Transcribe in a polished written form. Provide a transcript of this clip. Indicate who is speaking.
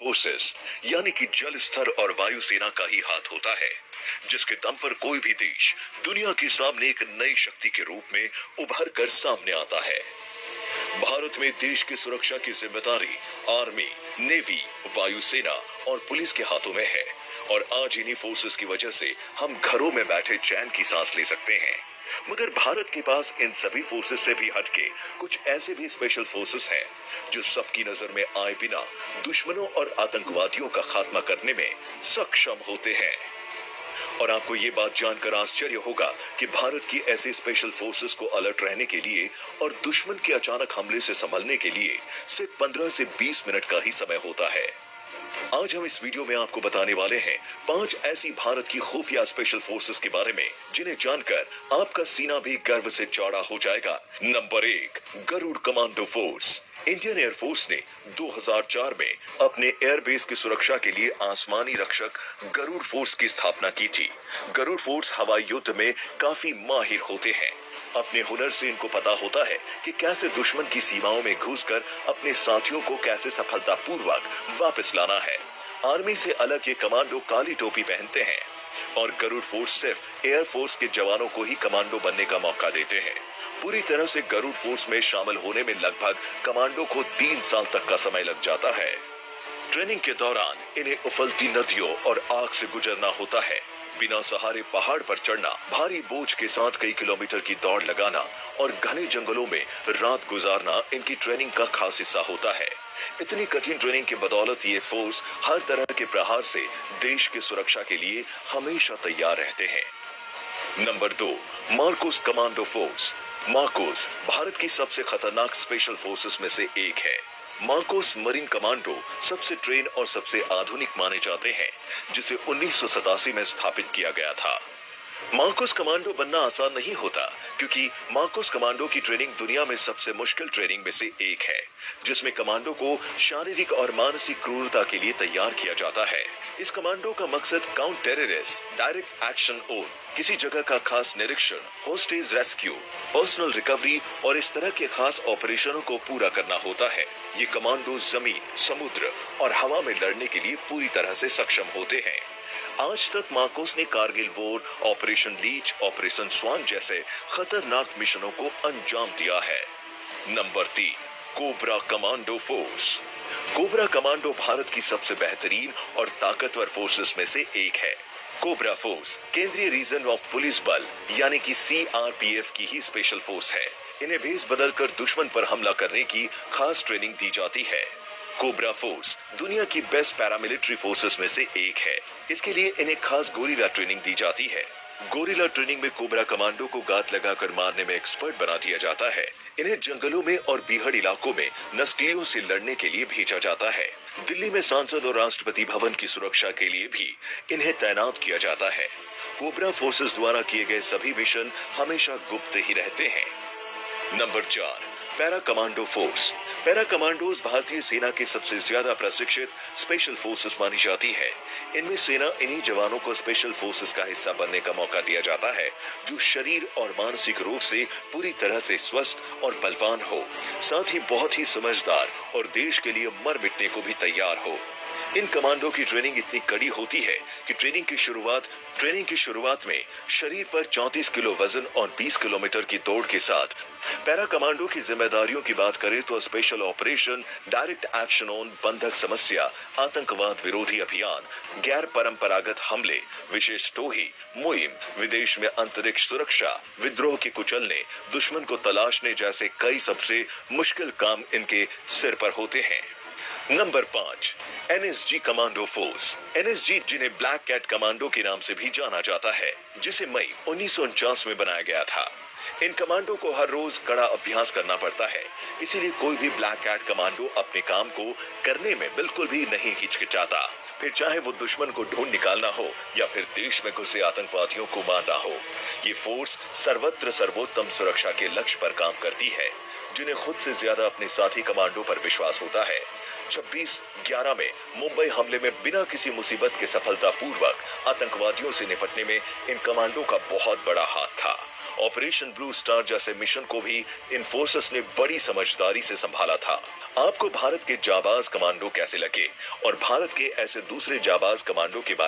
Speaker 1: Forces यानी कि जल स्तर और वायुसेना का ही हाथ होता है, जिसके दम पर कोई भी देश दुनिया के सामने एक नई शक्ति के रूप में उभर कर सामने आता है। भारत में देश की सुरक्षा की जिम्मेदारी आर्मी, नेवी, वायुसेना और पुलिस के हाथों में है और आज इन्हीं फोर्सेस की वजह से हम घरों में बैठे चैन की सांस ले सकते हैं। मगर भारत के पास इन सभी फोर्सेस से भी हटके कुछ ऐसे भी स्पेशल फोर्सेस हैं जो सबकी नजर में आए बिना दुश्मनों और आतंकवादियों का खात्मा करने में सक्षम होते हैं। और आपको ये बात जानकर आश्चर्य होगा कि भारत की ऐसी स्पेशल फोर्सेस को अलर्ट रहने के लिए और दुश्मन के अचानक हमले से संभलने के लिए सिर्फ 15 से 20 मिनट का ही समय होता है। आज हम इस वीडियो में आपको बताने वाले हैं 5 ऐसी भारत की खुफिया स्पेशल फोर्सेस के बारे में जिन्हें जानकर आपका सीना भी गर्व से चौड़ा हो जाएगा। Number 1, Garud Commando Force. Indian Air Force ने 2004 में अपने एयरबेस की सुरक्षा के लिए आसमानी रक्षक गरुड़ फोर्स की स्थापना की थी। गरुड़ फोर्स हवाई युद्ध में काफी माहिर होते हैं। अपने हुनर से इनको पता होता है कि कैसे दुश्मन की सीमाओं में घुसकर अपने साथियों को कैसे सफलतापूर्वक वापस लाना है। आर्मी से अलग ये कमांडो काली टोपी पहनते हैं और गरुड़ फोर्स सिर्फ एयरफोर्स के जवानों को ही कमांडो बनने का मौका देते हैं। पूरी तरह से गरुड़ फोर्स में शामिल होने में लगभग कमांडो को 3 साल तक का समय लग जाता है। ट्रेनिंग के दौरान इन्हें उफलती नदियों और आग से गुजरना होता है, बिना सहारे पहाड़ पर चढ़ना, भारी बोझ के साथ कई किलोमीटर की दौड़ लगाना और घने जंगलों में रात गुजारना इनकी ट्रेनिंग का खास हिस्सा होता है। इतनी कठिन ट्रेनिंग के बदौलत ये फोर्स हर तरह के प्रहार से देश की सुरक्षा के लिए हमेशा तैयार रहते हैं। Number 2, Marcos commando force. Marcos Bharat की सबसे खतरनाक स्पेशल फोर्सेस में से एक है। मार्कोस मरीन कमांडो सबसे ट्रेन और सबसे आधुनिक माने जाते हैं, जिसे 1987 में स्थापित किया गया था। मार्कोस कमांडो बनना आसान नहीं होता, क्योंकि मार्कोस कमांडो की ट्रेनिंग दुनिया में सबसे मुश्किल ट्रेनिंग में से एक है, जिसमें कमांडो को शारीरिक और मानसिक क्रूरता के लिए तैयार किया जाता है। इस कमांडो का मकसद counter terrorist, direct action own, किसी जगह का खास निरीक्षण, होस्टेज रेस्क्यू, पर्सनल रिकवरी और इस तरह के खास ऑपरेशनों को पूरा करना होता है। ये कमांडो जमीन, समुद्र और हवा में लड़ने के लिए पूरी तरह से सक्षम होते हैं। आज तक मार्कोस ने Kargil war, operation Leech, operation Swan जैसे खतरनाक मिशनों को अंजाम दिया है। Number 3, COBRA commando force. COBRA commando Bharat की सबसे बेहतरीन और ताकतवर फोर्सेस में से एक है। कोबरा फोर्स केंद्रीय रीजन ऑफ पुलिस बल यानी कि CRPF की ही स्पेशल फोर्स है। इन्हें भेस बदलकर दुश्मन पर हमला करने की खास ट्रेनिंग दी जाती है। कोबरा फोर्स दुनिया की बेस्ट पैरामिलिट्री फोर्सेस में से एक है। इसके लिए इन्हें खास गोरिल्ला ट्रेनिंग दी जाती है। गोरिल्ला ट्रेनिंग में कोबरा कमांडो को गात लगाकर मारने में एक्सपर्ट बना दिया जाता है। इन्हें जंगलों में और बीहड़ इलाकों में नस्लियों से लड़ने के लिए भेजा जाता है। दिल्ली में सांसद और राष्ट्रपति भवन की सुरक्षा के लिए भी इन्हें तैनात किया जाता है। कोबरा फोर्सेस द्वारा किए गए सभी मिशन हमेशा गुप्त ही रहते हैं। Number 4, para commando force. Para commandos भारतीय सेना की सबसे ज्यादा प्रशिक्षित स्पेशल फोर्सेस मानी जाती है। इनमें सेना इन्हीं जवानों को स्पेशल फोर्सेस का हिस्सा बनने का मौका दिया जाता है जो शरीर और मानसिक रूप से पूरी तरह से स्वस्थ और बलवान हो, साथ ही बहुत ही समझदार और देश के लिए मर मिटने को भी तैयार हो। इन कमांडो की ट्रेनिंग इतनी कड़ी होती है कि ट्रेनिंग की शुरुआत में शरीर पर 34 किलो वजन और 20 किलोमीटर की दौड़ के साथ पैरा कमांडो की जिम्मेदारियों की बात करें तो special operation, direct action on, बंधक समस्या, आतंकवाद विरोधी अभियान, गैर परंपरागत हमले, विशेष टोही मुहिम, विदेश में अंतरिक्ष सुरक्षा, विद्रोह के कुचलने, दुश्मन को तलाशने जैसे कई सबसे मुश्किल काम इनके सिर पर होते हैं। Number 5, NSG commando force. NSG जिन्हें ब्लैक कैट कमांडो के नाम से भी जाना जाता है, जिसे मई 1949 में बनाया गया था। इन कमांडो को हर रोज कड़ा अभ्यास करना पड़ता है, इसीलिए कोई भी ब्लैक कैट कमांडो अपने काम को करने में बिल्कुल भी नहीं हिचकिचाता, फिर चाहे वो दुश्मन को ढूंढ निकालना हो या फिर देश में घुसे आतंकवादियों को मारना हो। ये फोर्स सर्वत्र सर्वोत्तम सुरक्षा के लक्ष्य पर काम करती है, जिन्हें खुद से ज्यादा अपने साथी कमांडो पर विश्वास होता है। 26/11 में मुंबई हमले में बिना किसी मुसीबत के सफलतापूर्वक आतंकवादियों से निपटने में इन कमांडो का बहुत बड़ा हाथ था ऑपरेशन ब्लू स्टार जैसे मिशन को भी इन फोर्सेस ने बड़ी समझदारी से संभाला था। आपको भारत के जाबाज कमांडो कैसे लगे और भारत के ऐसे दूसरे जाबाज कमांडो के बारे